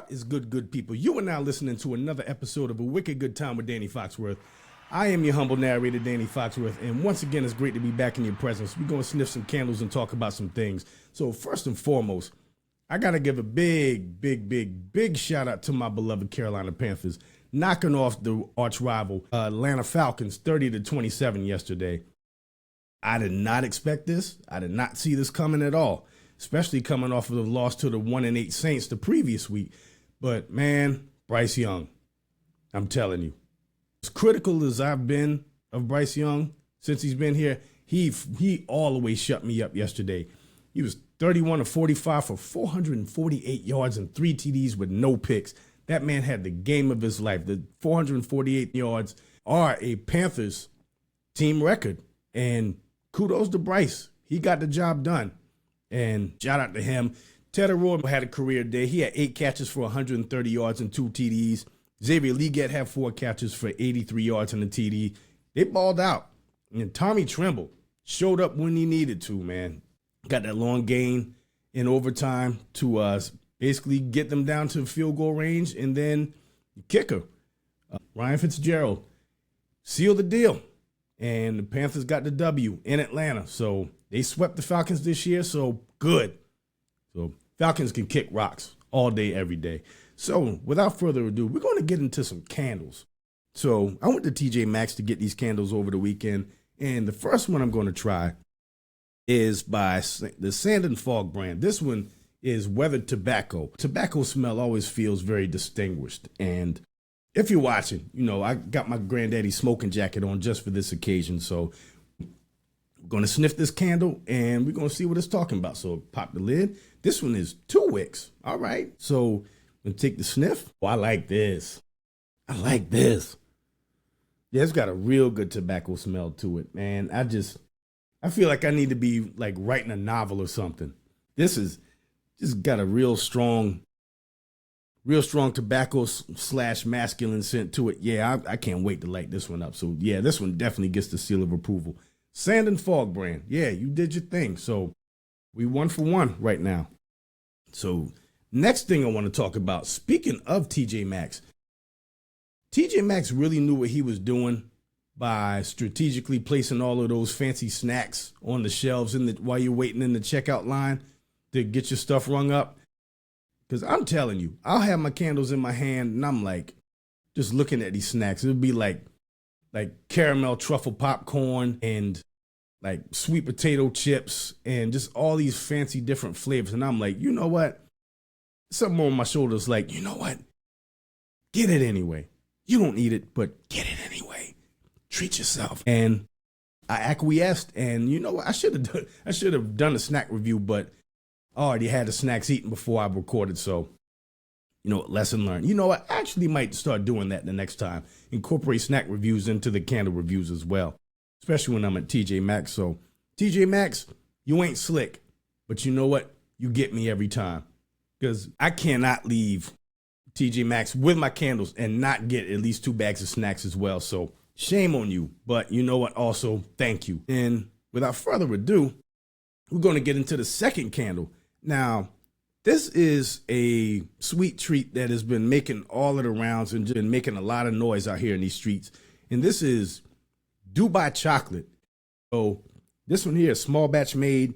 What is good people? You are now listening to another episode of A Wicked Good Time with Danny Foxworth. I am your humble narrator, Danny Foxworth, and once again, it's great to be back in your presence. We're going to sniff some candles and talk about some things. So first and foremost, I got to give a big shout out to my beloved Carolina Panthers, knocking off the arch rival Atlanta Falcons 30-27 yesterday. I did not expect this. I did not see this coming at all, especially coming off of the loss to the 1-8 Saints the previous week. But man, Bryce Young, I'm telling you, as critical as I've been of Bryce Young since he's been here, he all the way shut me up yesterday. He was 31 of 45 for 448 yards and 3 TDs with no picks. That man had the game of his life. The 448 yards are a Panthers team record. And kudos to Bryce. He got the job done. And shout out to him. Ted Arroyo had a career day. He had 8 catches for 130 yards and 2 TDs. Xavier Legette had 4 catches for 83 yards and a TD. They balled out. And Tommy Tremble showed up when he needed to, man. Got that long gain in overtime to basically get them down to field goal range. And then the kicker, Ryan Fitzgerald, sealed the deal. And the Panthers got the W in Atlanta. So they swept the Falcons this year, so good. So Falcons can kick rocks all day, every day. So without further ado, we're going to get into some candles. So I went to TJ Maxx to get these candles over the weekend. And the first one I'm going to try is by the Sand and Fog brand. This one is weathered tobacco. Tobacco smell always feels very distinguished. And if you're watching, you know, I got my granddaddy smoking jacket on just for this occasion. So we're going to sniff this candle and we're going to see what it's talking about. So pop the lid. This one is 2 wicks. All right. So I'm going to take the sniff. Oh, I like this. I like this. Yeah, it's got a real good tobacco smell to it, man. I feel like I need to be like writing a novel or something. This is just got a real strong tobacco / masculine scent to it. Yeah, I can't wait to light this one up. So yeah, this one definitely gets the seal of approval. Sand and Fog brand. Yeah, you did your thing. So we 1 for 1 right now. So next thing I want to talk about, speaking of TJ Maxx, TJ Maxx really knew what he was doing by strategically placing all of those fancy snacks on the shelves while you're waiting in the checkout line to get your stuff rung up. Because I'm telling you, I'll have my candles in my hand and I'm like, just looking at these snacks. It would be like caramel truffle popcorn and like sweet potato chips and just all these fancy different flavors. And I'm like, you know what? Something on my shoulders like, you know what? Get it anyway. You don't need it, but get it anyway. Treat yourself. And I acquiesced, and you know what? I should have done a snack review, but I already had the snacks eaten before I recorded, so, you know, lesson learned. You know, I actually might start doing that the next time. Incorporate snack reviews into the candle reviews as well, especially when I'm at TJ Maxx. So, TJ Maxx, you ain't slick, but you know what? You get me every time, because I cannot leave TJ Maxx with my candles and not get at least 2 bags of snacks as well. So, shame on you, but you know what? Also, thank you. And without further ado, we're going to get into the second candle. Now, this is a sweet treat that has been making all of the rounds and been making a lot of noise out here in these streets. And this is Dubai chocolate. So this one here is small batch made.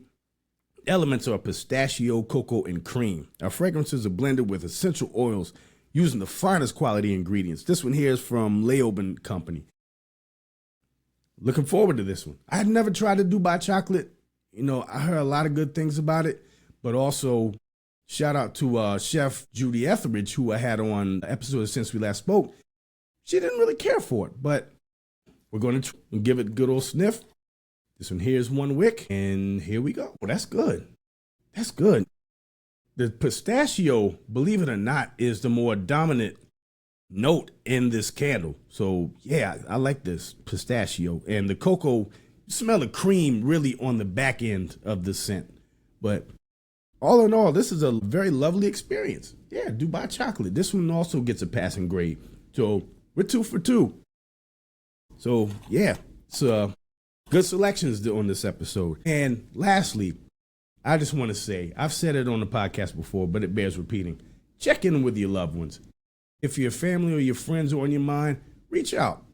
Elements are pistachio, cocoa, and cream. Our fragrances are blended with essential oils using the finest quality ingredients. This one here is from Laoban Company. Looking forward to this one. I had never tried the Dubai chocolate. You know, I heard a lot of good things about it, but also shout out to Chef Judy Etheridge, who I had on the episode since we last spoke. She didn't really care for it, but we're going to give it a good old sniff. This one here is 1 wick, and here we go. Well, that's good. That's good. The pistachio, believe it or not, is the more dominant note in this candle. So yeah, I like this pistachio, and the cocoa, you smell the cream really on the back end of the scent. But all in all, this is a very lovely experience. Yeah, Dubai chocolate. This one also gets a passing grade. So we're 2 for 2. So yeah, it's good selections on this episode. And lastly, I just want to say, I've said it on the podcast before, but it bears repeating. check in with your loved ones. If your family or your friends are on your mind, reach out.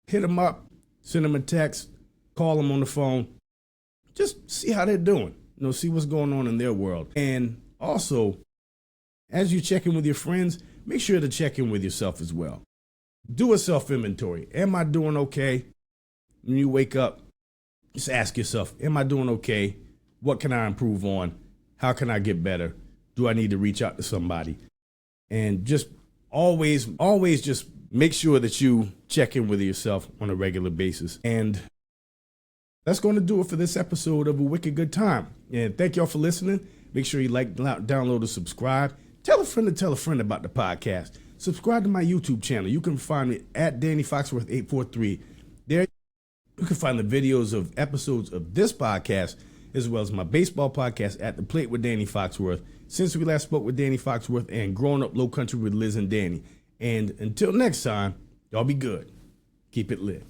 Hit them up, send them a text, call them on the phone. Just see how they're doing. See what's going on in their world. And also, as you check in with your friends, make sure to check in with yourself as well. Do a self-inventory. Am I doing okay? When you wake up, just ask yourself, am I doing okay? What can I improve on? How can I get better? Do I need to reach out to somebody? And just always just make sure that you check in with yourself on a regular basis. And that's going to do it for this episode of A Wicked Good Time. And thank y'all for listening. Make sure you like, download, and subscribe. Tell a friend about the podcast. Subscribe to my YouTube channel. You can find me at Danny Foxworth 843. There you can find the videos of episodes of this podcast, as well as my baseball podcast, At the Plate with Danny Foxworth, Since We Last Spoke with Danny Foxworth, and Growing Up Low Country with Liz and Danny. And until next time, y'all be good. Keep it lit.